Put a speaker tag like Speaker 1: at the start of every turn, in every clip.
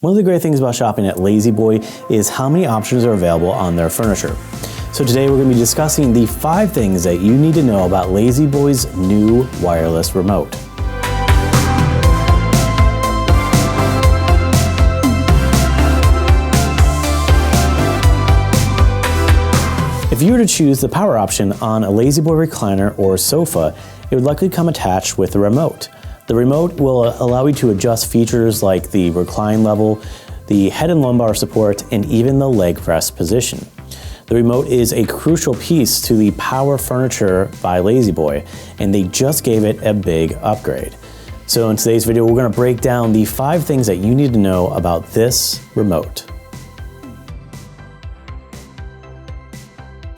Speaker 1: One of the great things about shopping at La-Z-Boy is how many options are available on their furniture. So today we're going to be discussing the 5 things that you need to know about La-Z-Boy's new wireless remote. If you were to choose the power option on a La-Z-Boy recliner or sofa, it would likely come attached with the remote. The remote will allow you to adjust features like the recline level, the head and lumbar support, and even the leg rest position. The remote is a crucial piece to the power furniture by La-Z-Boy, and they just gave it a big upgrade. So in today's video, we're going to break down the 5 things that you need to know about this remote.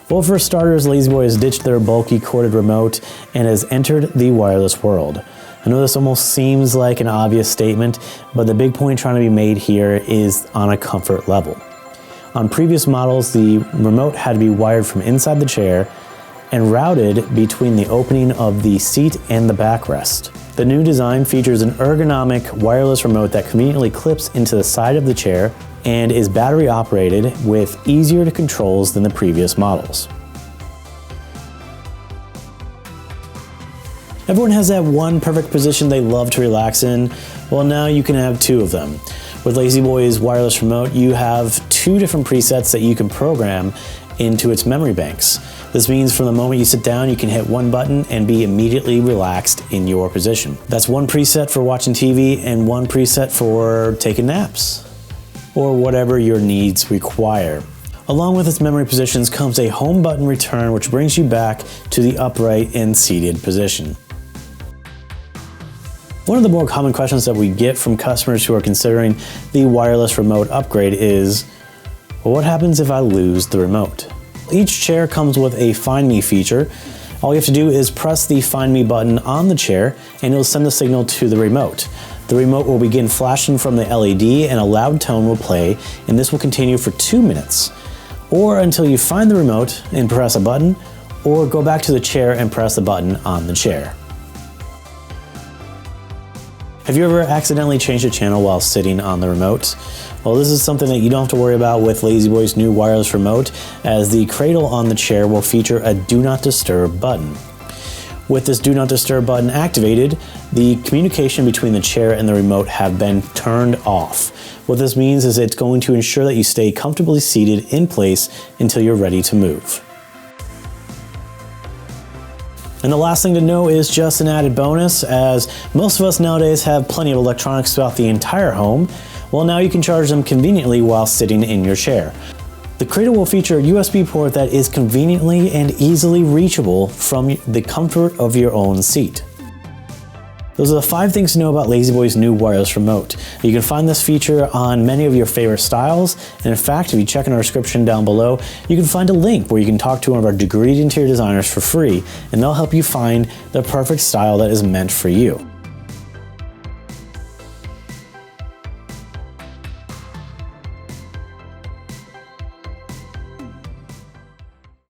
Speaker 1: Well, for starters, La-Z-Boy has ditched their bulky corded remote and has entered the wireless world. I know this almost seems like an obvious statement, but the big point trying to be made here is on a comfort level. On previous models, the remote had to be wired from inside the chair and routed between the opening of the seat and the backrest. The new design features an ergonomic wireless remote that conveniently clips into the side of the chair and is battery operated with easier to controls than the previous models. Everyone has that one perfect position they love to relax in. Well, now you can have 2 of them. With La-Z-Boy's wireless remote, you have 2 different presets that you can program into its memory banks. This means from the moment you sit down, you can hit one button and be immediately relaxed in your position. That's one preset for watching TV and one preset for taking naps, or whatever your needs require. Along with its memory positions comes a home button return, which brings you back to the upright and seated position. One of the more common questions that we get from customers who are considering the wireless remote upgrade is, well, what happens if I lose the remote? Each chair comes with a Find Me feature. All you have to do is press the Find Me button on the chair and it'll send a signal to the remote. The remote will begin flashing from the LED and a loud tone will play, and this will continue for 2 minutes, or until you find the remote and press a button, or go back to the chair and press the button on the chair. Have you ever accidentally changed a channel while sitting on the remote? Well, this is something that you don't have to worry about with La-Z-Boy's new wireless remote, as the cradle on the chair will feature a Do Not Disturb button. With this Do Not Disturb button activated, the communication between the chair and the remote have been turned off. What this means is it's going to ensure that you stay comfortably seated in place until you're ready to move. And the last thing to know is just an added bonus, as most of us nowadays have plenty of electronics throughout the entire home. Well, now you can charge them conveniently while sitting in your chair. The cradle will feature a USB port that is conveniently and easily reachable from the comfort of your own seat. Those are the 5 things to know about La-Z-Boy's new wireless remote. You can find this feature on many of your favorite styles, and in fact, if you check in our description down below, you can find a link where you can talk to one of our degreed interior designers for free, and they'll help you find the perfect style that is meant for you.